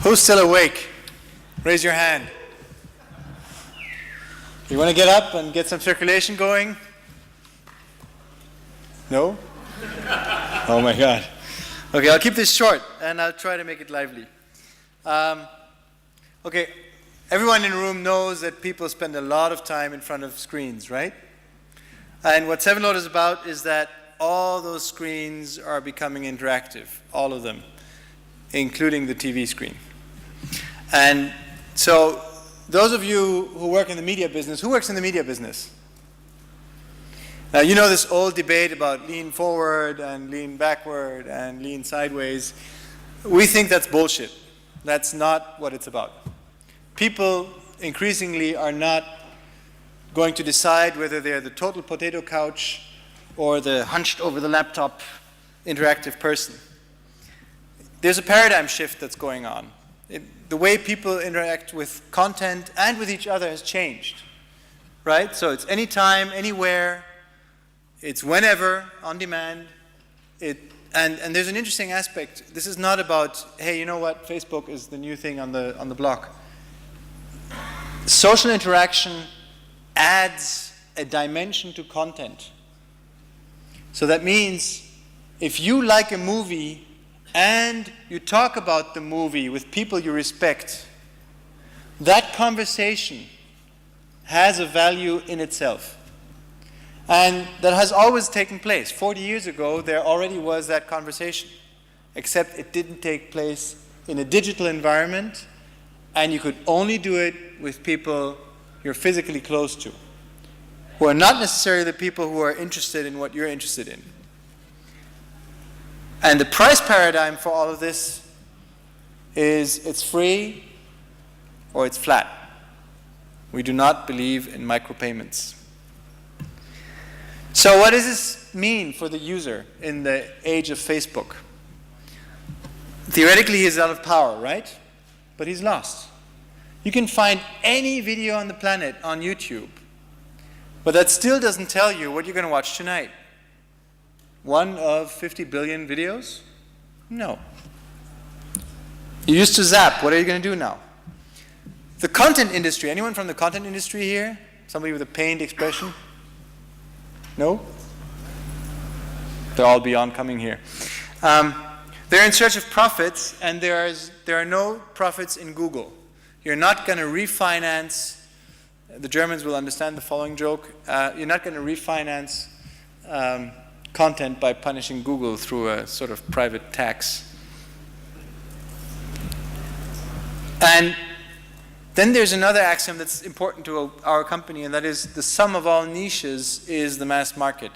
Who's still awake? Raise your hand. You want to get up and get some circulation going? No? Oh my God. Okay, I'll keep this short and I'll try to make it lively. Okay, everyone in the room knows that people spend a lot of time in front of screens, right? And what Sevenload is about is that all those screens are becoming interactive, all of them, including the TV screen. And so those of you who work in the media business, who works in the media business? Now, you know this old debate about lean forward and lean backward and lean sideways. We think that's bullshit. That's not what it's about. People increasingly are not going to decide whether they're the total potato couch or the hunched over the laptop interactive person. There's a paradigm shift that's going on. The way people interact with content and with each other has changed, right? So it's anytime, anywhere, it's whenever, on demand. And there's an interesting aspect. This is not about, hey, you know what, Facebook is the new thing on the block. Social interaction adds a dimension to content. So that means if you like a movie and you talk about the movie with people you respect, that conversation has a value in itself. And that has always taken place. 40 years ago, there already was that conversation, except it didn't take place in a digital environment, and you could only do it with people you're physically close to, who are not necessarily the people who are interested in what you're interested in. And the price paradigm for all of this is it's free or it's flat. We do not believe in micropayments. So what does this mean for the user in the age of Facebook? Theoretically, he's out of power, right? But he's lost. You can find any video on the planet on YouTube, but that still doesn't tell you what you're going to watch tonight. One of 50 billion videos? No. You used to zap. What are you going to do now? The content industry. Anyone from the content industry here? Somebody with a pained expression? No? They're all beyond coming here. They're in search of profits, and there are no profits in Google. You're not going to refinance. The Germans will understand the following joke. You're not going to refinance content by punishing Google through a sort of private tax. And then there's another axiom that's important to our company, and that is the sum of all niches is the mass market.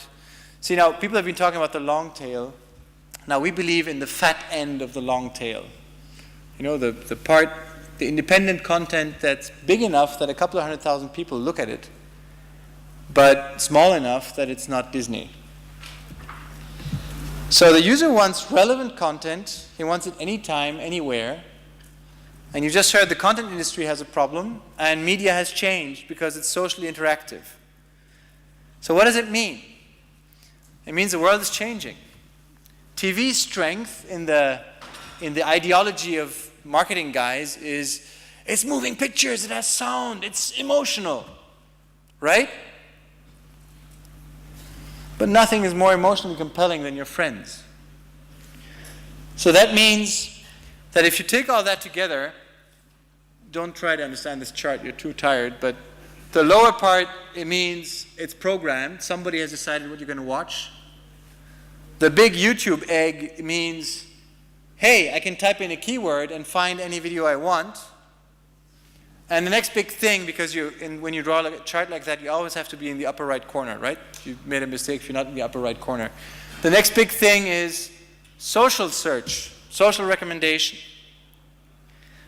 See, now, people have been talking about the long tail. Now, we believe in the fat end of the long tail. You know, the independent content that's big enough that a couple of 100,000 people look at it, but small enough that it's not Disney. So the user wants relevant content. He wants it anytime, anywhere. And you just heard the content industry has a problem, and media has changed because it's socially interactive. So what does it mean? It means the world is changing. TV's strength in the ideology of marketing guys is it's moving pictures, it has sound, it's emotional, right? But nothing is more emotionally compelling than your friends. So that means that if you take all that together, don't try to understand this chart, you're too tired, but the lower part, it means it's programmed. Somebody has decided what you're going to watch. The big YouTube egg means, hey, I can type in a keyword and find any video I want. And the next big thing, because when you draw a chart like that, you always have to be in the upper right corner, right? You've made a mistake if you're not in the upper right corner. The next big thing is social search, social recommendation.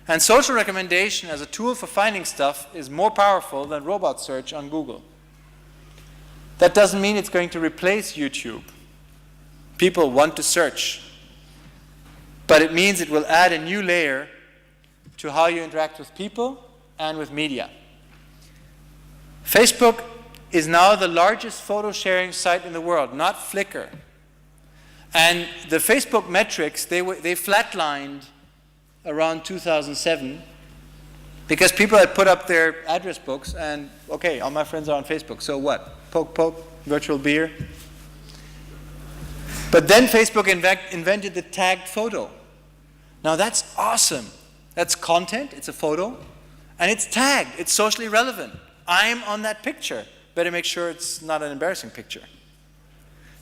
And social recommendation as a tool for finding stuff is more powerful than robot search on Google. That doesn't mean it's going to replace YouTube. People want to search. But it means it will add a new layer to how you interact with people and with media. Facebook is now the largest photo sharing site in the world, not Flickr. And the Facebook metrics, they flatlined around 2007 because people had put up their address books and, okay, all my friends are on Facebook, so what? Poke, poke, virtual beer. But then Facebook invented the tagged photo. Now that's awesome. That's content, it's a photo, and it's tagged, it's socially relevant. I'm on that picture. Better make sure it's not an embarrassing picture.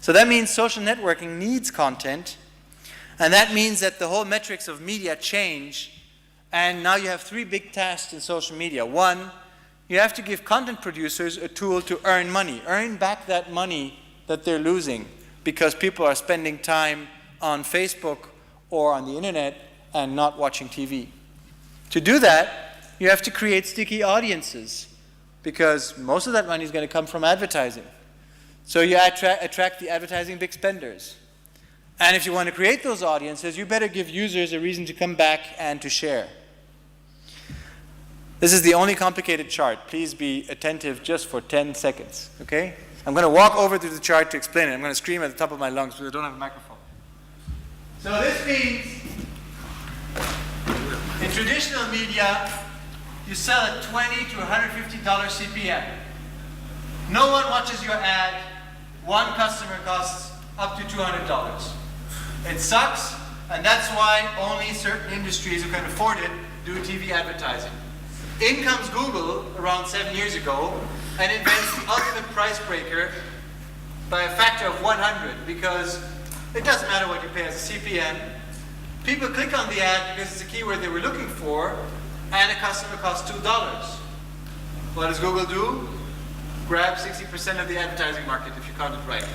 So that means social networking needs content, and that means that the whole metrics of media change, and now you have three big tasks in social media. One, you have to give content producers a tool to earn money, earn back that money that they're losing because people are spending time on Facebook or on the internet and not watching TV. To do that, you have to create sticky audiences because most of that money is going to come from advertising. So you attract the advertising big spenders. And if you want to create those audiences, you better give users a reason to come back and to share. This is the only complicated chart. Please be attentive just for 10 seconds, okay? I'm going to walk over to the chart to explain it. I'm going to scream at the top of my lungs because I don't have a microphone. So this means in traditional media, you sell at $20 to $150 CPM. No one watches your ad. One customer costs up to $200. It sucks, and that's why only certain industries who can afford it do TV advertising. In comes Google around 7 years ago and invents the ultimate price breaker by a factor of 100 because it doesn't matter what you pay as a CPM. People click on the ad because it's a keyword they were looking for, and a customer costs $2. What does Google do? Grab 60% of the advertising market if you count it right.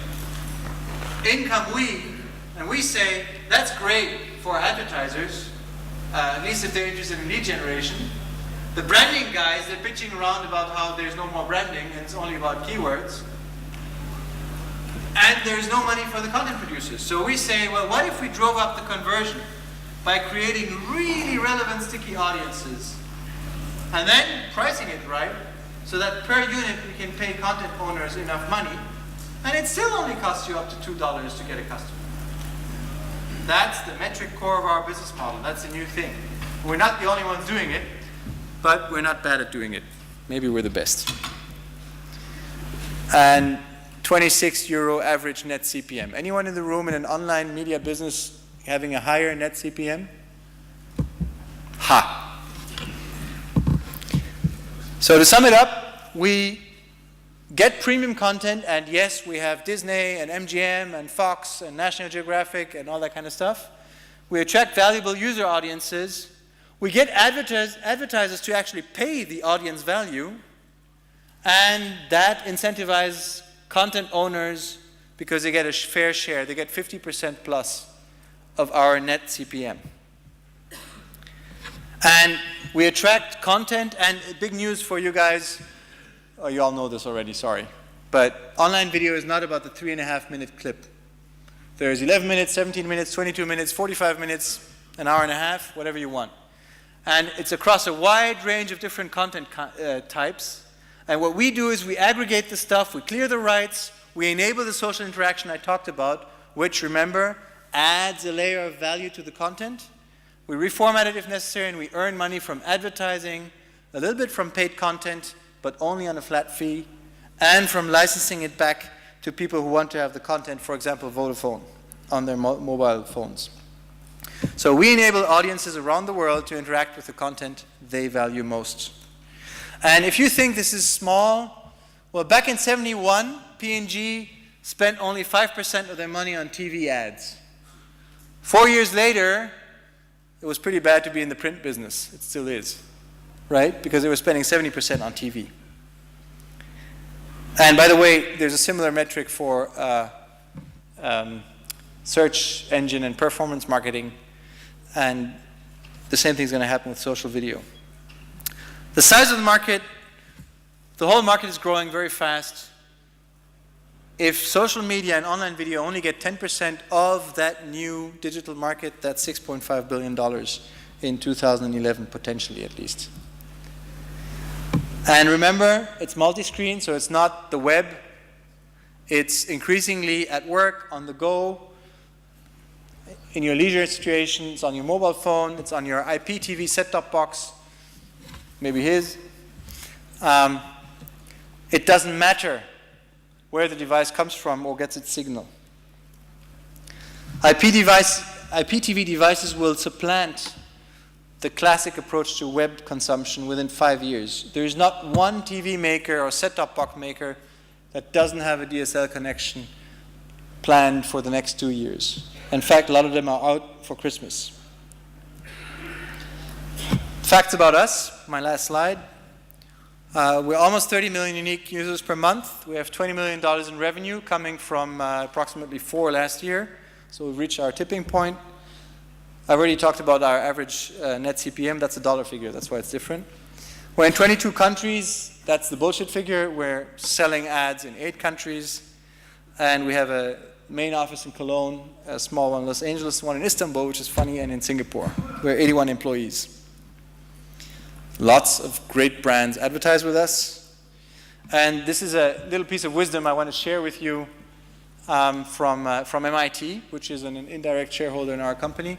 In come we, and we say, that's great for advertisers, at least if they're interested in lead generation. The branding guys, they're pitching around about how there's no more branding and it's only about keywords. And there's no money for the content producers. So we say, well, what if we drove up the conversion by creating really relevant sticky audiences and then pricing it right so that per unit we can pay content owners enough money and it still only costs you up to $2 to get a customer. That's the metric core of our business model. That's a new thing. We're not the only ones doing it, but we're not bad at doing it. Maybe we're the best. And 26 euro average net CPM. Anyone in the room in an online media business having a higher net CPM? Ha! So to sum it up, we get premium content, and yes, we have Disney and MGM and Fox and National Geographic and all that kind of stuff. We attract valuable user audiences. We get advertisers to actually pay the audience value, and that incentivizes content owners because they get a fair share. They get 50% plus of our net CPM. And we attract content, and big news for you guys, oh, you all know this already, sorry, but online video is not about the 3.5-minute clip. There's 11 minutes, 17 minutes, 22 minutes, 45 minutes, an hour and a half, whatever you want. And it's across a wide range of different content types. And what we do is we aggregate the stuff, we clear the rights, we enable the social interaction I talked about, which, remember, adds a layer of value to the content. We reformat it if necessary, and we earn money from advertising, a little bit from paid content, but only on a flat fee, and from licensing it back to people who want to have the content, for example, Vodafone, on their mobile phones. So we enable audiences around the world to interact with the content they value most. And if you think this is small, well, back in '71, P&G spent only 5% of their money on TV ads. 4 years later, it was pretty bad to be in the print business. It still is, right? Because they were spending 70% on TV. And by the way, there's a similar metric for search engine and performance marketing, and the same thing is going to happen with social video. The size of the market, the whole market is growing very fast. If social media and online video only get 10% of that new digital market, that's $6.5 billion in 2011, potentially at least. And remember, it's multi-screen, so it's not the web. It's increasingly at work, on the go, in your leisure situation. It's on your mobile phone. It's on your IPTV set-top box, maybe his. It doesn't matter where the device comes from or gets its signal. IPTV devices will supplant the classic approach to web consumption within 5 years. There is not one TV maker or set-top box maker that doesn't have a DSL connection planned for the next 2 years. In fact, a lot of them are out for Christmas. Facts about us, my last slide. We're almost 30 million unique users per month. We have $20 million in revenue coming from approximately 4 last year. So we've reached our tipping point. I've already talked about our average net CPM. That's a dollar figure. That's why it's different. We're in 22 countries. That's the bullshit figure. We're selling ads in 8 countries. And we have a main office in Cologne, a small one in Los Angeles, one in Istanbul, which is funny, and in Singapore. We're 81 employees. Lots of great brands advertise with us. And this is a little piece of wisdom I want to share with you from MIT, which is an indirect shareholder in our company.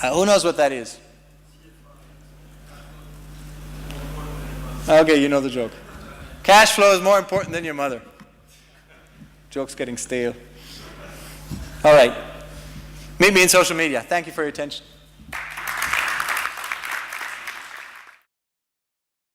Who knows what that is? Okay, you know the joke. Cash flow is more important than your mother. Joke's getting stale. All right. Meet me in social media. Thank you for your attention.